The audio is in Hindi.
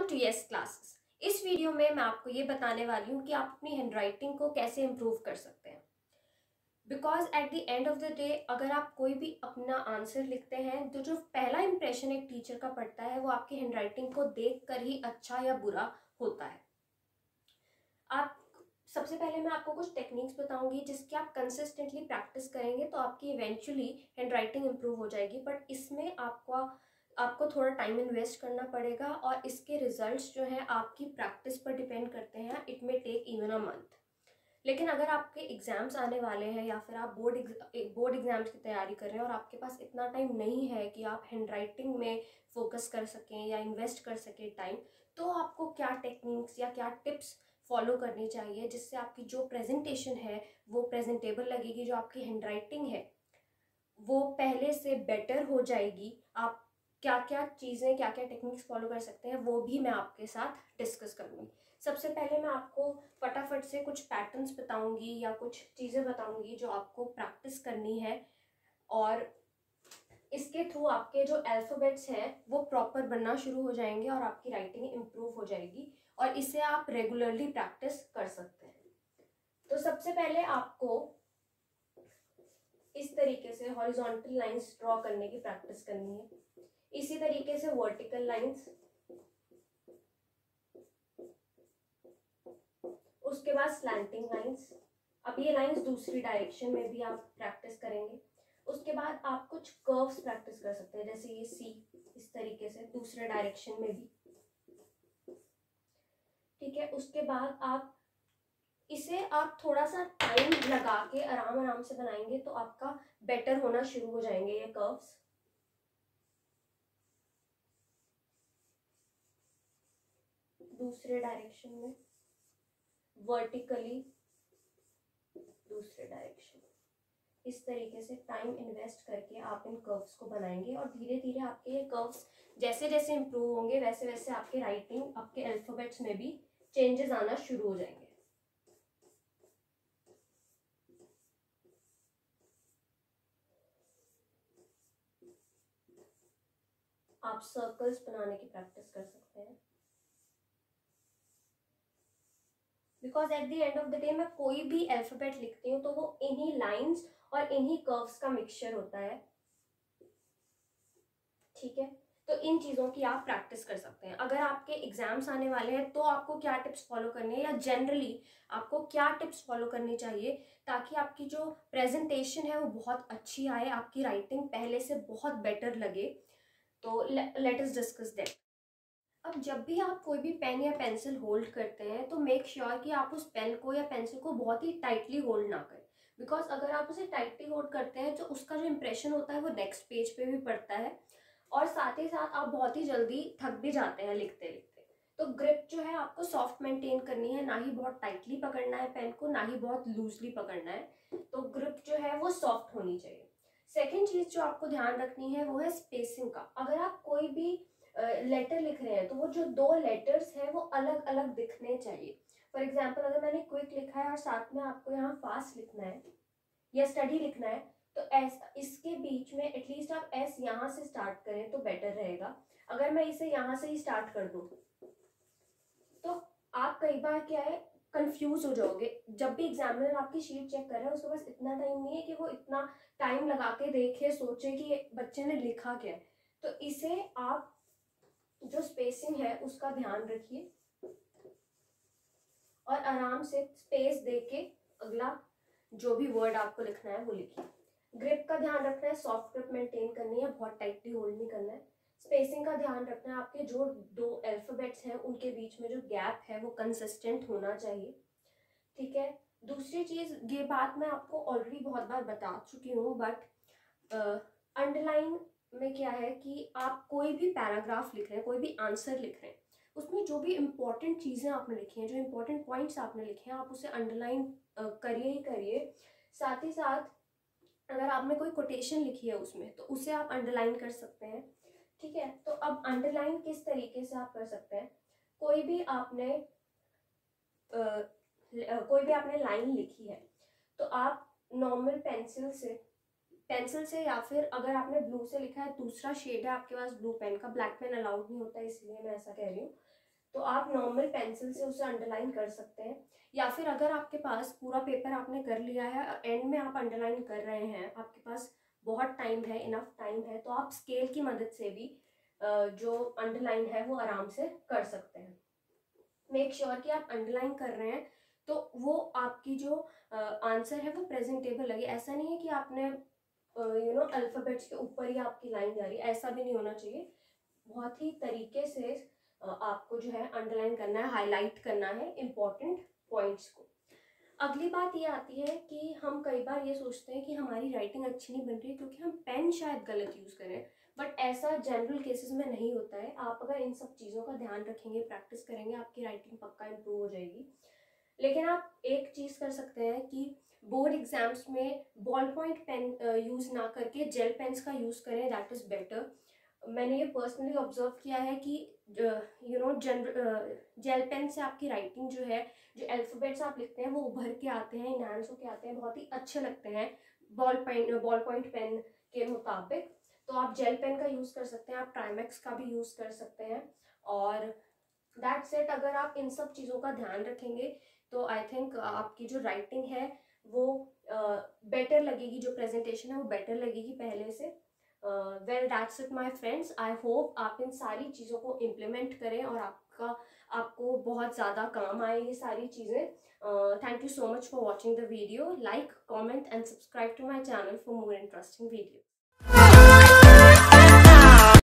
Welcome to Yes Classes. इस वीडियो में मैं आपको ये बताने वाली हूँ कि आप अपनी हैंडराइटिंग को कैसे इम्प्रूव कर सकते हैं। Because at the end of the day अगर आप कोई भी अपना आंसर लिखते हैं तो जो पहला इंप्रेशन एक टीचर का पड़ता है वो आपकी हैंडराइटिंग को देख कर ही अच्छा या बुरा होता है। आप सबसे पहले मैं आपको कुछ टेक्निक्स बताऊंगी जिसकी आप कंसिस्टेंटली प्रैक्टिस करेंगे तो आपकी इवेंचुअली हैंडराइटिंग इम्प्रूव हो जाएगी। बट इसमें आपको थोड़ा टाइम इन्वेस्ट करना पड़ेगा और इसके रिजल्ट्स जो हैं आपकी प्रैक्टिस पर डिपेंड करते हैं। It may take even a month. लेकिन अगर आपके एग्ज़ाम्स आने वाले हैं या फिर आप बोर्ड एग्ज़ाम्स की तैयारी कर रहे हैं और आपके पास इतना टाइम नहीं है कि आप हैंडराइटिंग में फोकस कर सकें या इन्वेस्ट कर सकें टाइम, तो आपको क्या टेक्निक्स या क्या टिप्स फॉलो करनी चाहिए जिससे आपकी जो प्रेजेंटेशन है वो प्रेजेंटेबल लगेगी, जो आपकी हैंडराइटिंग है वो पहले से बेटर हो जाएगी। आप क्या क्या चीज़ें, क्या क्या टेक्निक्स फॉलो कर सकते हैं वो भी मैं आपके साथ डिस्कस करूँगी। सबसे पहले मैं आपको फटाफट से कुछ पैटर्न्स बताऊंगी या कुछ चीज़ें बताऊंगी जो आपको प्रैक्टिस करनी है और इसके थ्रू आपके जो अल्फ़ाबेट्स हैं वो प्रॉपर बनना शुरू हो जाएंगे और आपकी राइटिंग इम्प्रूव हो जाएगी और इसे आप रेगुलरली प्रैक्टिस कर सकते हैं। तो सबसे पहले आपको इस तरीके से हॉरिजॉन्टल लाइंस ड्रॉ करने की प्रैक्टिस करनी है, इसी तरीके से वर्टिकल लाइंस, उसके बाद स्लैंटिंग लाइंस। अब ये लाइंस दूसरी डायरेक्शन में भी आप प्रैक्टिस करेंगे। उसके बाद आप कुछ कर्व्स प्रैक्टिस कर सकते हैं, जैसे ये सी, इस तरीके से दूसरे डायरेक्शन में भी। ठीक है, उसके बाद इसे आप थोड़ा सा टाइम लगा के आराम आराम से बनाएंगे तो आपका बेटर होना शुरू हो जाएंगे ये कर्व्स। दूसरे डायरेक्शन में वर्टिकली, दूसरे डायरेक्शन, इस तरीके से टाइम इन्वेस्ट करके आप इन कर्व्स को बनाएंगे और धीरे धीरे आपके ये कर्व्स जैसे जैसे इम्प्रूव होंगे वैसे वैसे आपके राइटिंग, आपके अल्फाबेट्स में भी चेंजेस आना शुरू हो जाएंगे। आप सर्कल्स बनाने की प्रैक्टिस कर सकते हैं, because at the end of the day मैं कोई भी अल्फाबेट लिखती हूँ तो वो इन्हीं लाइंस और इन्हीं कर्व्स का मिक्सचर होता है। ठीक है, तो इन चीज़ों की आप प्रैक्टिस कर सकते हैं। अगर आपके एग्जाम्स आने वाले हैं तो आपको क्या टिप्स फॉलो करनी है या जनरली आपको क्या टिप्स फॉलो करनी चाहिए ताकि आपकी जो प्रेजेंटेशन है वो बहुत अच्छी आए, आपकी राइटिंग पहले से बहुत बेटर लगे। तो लेट अस डिस्कस दैट। अब जब भी आप कोई भी पेन या पेंसिल होल्ड करते हैं तो मेक श्योर कि आप उस पेन को या पेंसिल को बहुत ही टाइटली होल्ड ना करें। बिकॉज अगर आप उसे टाइटली होल्ड करते हैं तो उसका जो इंप्रेशन होता है वो नेक्स्ट पेज पे भी पड़ता है और साथ ही साथ आप बहुत ही जल्दी थक भी जाते हैं लिखते लिखते। तो ग्रिप जो है आपको सॉफ्ट मेंटेन करनी है, ना ही बहुत टाइटली पकड़ना है पेन को, ना ही बहुत लूजली पकड़ना है। तो ग्रिप जो है वो सॉफ्ट होनी चाहिए। सेकेंड चीज जो आपको ध्यान रखनी है वो है स्पेसिंग का। अगर आप कोई भी लेटर लिख रहे हैं तो वो जो दो लेटर्स हैं वो अलग अलग दिखने चाहिए। फॉर एग्जाम्पल अगर मैंने क्विक लिखा है और साथ में आपको यहाँ फास्ट लिखना है या स्टडी लिखना है तो एस, इसके बीच में एटलीस्ट आप एस यहाँ से स्टार्ट करें तो बेटर रहेगा। अगर मैं इसे यहाँ से ही स्टार्ट कर दूँ तो आप कई बार क्या है कंफ्यूज हो जाओगे। जब भी एग्जामिनर आपकी शीट चेक कर रहा है उसके पास इतना टाइम नहीं है कि वो इतना टाइम लगा के देखे, सोचे कि बच्चे ने लिखा क्या है। तो इसे आप जो स्पेसिंग है उसका ध्यान रखिए और आराम से स्पेस देके अगला जो भी वर्ड आपको लिखना है वो लिखिए। ग्रिप का ध्यान रखना है, सॉफ्ट ग्रिप मेंटेन करनी है, बहुत टाइटली होल्ड नहीं करना है। स्पेसिंग का ध्यान रखना है, आपके जो दो अल्फाबेट्स हैं उनके बीच में जो गैप है वो कंसिस्टेंट होना चाहिए। ठीक है, दूसरी चीज, ये बात मैं आपको ऑलरेडी बहुत बार बता चुकी हूँ बट अंडरलाइन में क्या है कि आप कोई भी पैराग्राफ लिख रहे हैं, कोई भी आंसर लिख रहे हैं, उसमें जो भी इम्पोर्टेंट चीज़ें आपने लिखी हैं, जो इम्पोर्टेंट पॉइंट्स आपने लिखे हैं, आप उसे अंडरलाइन करिए ही करिए। साथ ही साथ अगर आपने कोई कोटेशन लिखी है उसमें तो उसे आप अंडरलाइन कर सकते हैं। ठीक है, तो अब अंडरलाइन किस तरीके से आप कर सकते हैं, कोई भी आपने लाइन लिखी है तो आप नॉर्मल पेंसिल से या फिर अगर आपने ब्लू से लिखा है, दूसरा शेड है आपके पास ब्लू पेन का, ब्लैक पेन अलाउड नहीं होता इसलिए मैं ऐसा कह रही हूँ, तो आप नॉर्मल पेंसिल से उसे अंडरलाइन कर सकते हैं, या फिर अगर आपके पास पूरा पेपर आपने कर लिया है, एंड में आप अंडरलाइन कर रहे हैं, आपके पास बहुत टाइम है, इनफ टाइम है, तो आप स्केल की मदद से भी जो अंडरलाइन है वो आराम से कर सकते हैं। मेक श्योर कि आप अंडरलाइन कर रहे हैं तो वो आपकी जो आंसर है वो प्रेजेंटेबल लगे। ऐसा नहीं है कि आपने अल्फाबेट्स के ऊपर ही आपकी लाइन जा रही है, ऐसा भी नहीं होना चाहिए। बहुत ही तरीके से आपको जो है अंडरलाइन करना है, हाईलाइट करना है इम्पोर्टेंट पॉइंट्स को। अगली बात ये आती है कि हम कई बार ये सोचते हैं कि हमारी राइटिंग अच्छी नहीं बन रही क्योंकि हम पेन शायद गलत यूज़ करें, बट ऐसा जनरल केसेस में नहीं होता है। आप अगर इन सब चीज़ों का ध्यान रखेंगे, प्रैक्टिस करेंगे, आपकी राइटिंग पक्का इम्प्रूव हो जाएगी। लेकिन आप एक चीज़ कर सकते हैं कि बोर्ड एग्जाम्स में बॉल पॉइंट पेन यूज़ ना करके जेल पेन्स का यूज़ करें, दैट इज़ बेटर। मैंने ये पर्सनली ऑब्जर्व किया है कि जेल पेन से आपकी राइटिंग जो है, जो अल्फ़ाबेट्स आप लिखते हैं वो उभर के आते हैं, इनहांस होके आते हैं, बहुत ही अच्छे लगते हैं बॉल पॉइंट पेन के मुताबिक। तो आप जेल पेन का यूज़ कर सकते हैं, आप ट्राइमेक्स का भी यूज़ कर सकते हैं। और दैट्स इट। अगर आप इन सब चीज़ों का ध्यान रखेंगे तो आई थिंक आपकी जो राइटिंग है वो बेटर लगेगी, जो प्रेजेंटेशन है वो बेटर लगेगी पहले से। Well that's it my friends, I hope आप इन सारी चीज़ों को इम्प्लीमेंट करें और आपको बहुत ज़्यादा काम आए ये सारी चीज़ें। Thank you so much for watching the video. Like, comment and subscribe to my channel for more interesting video.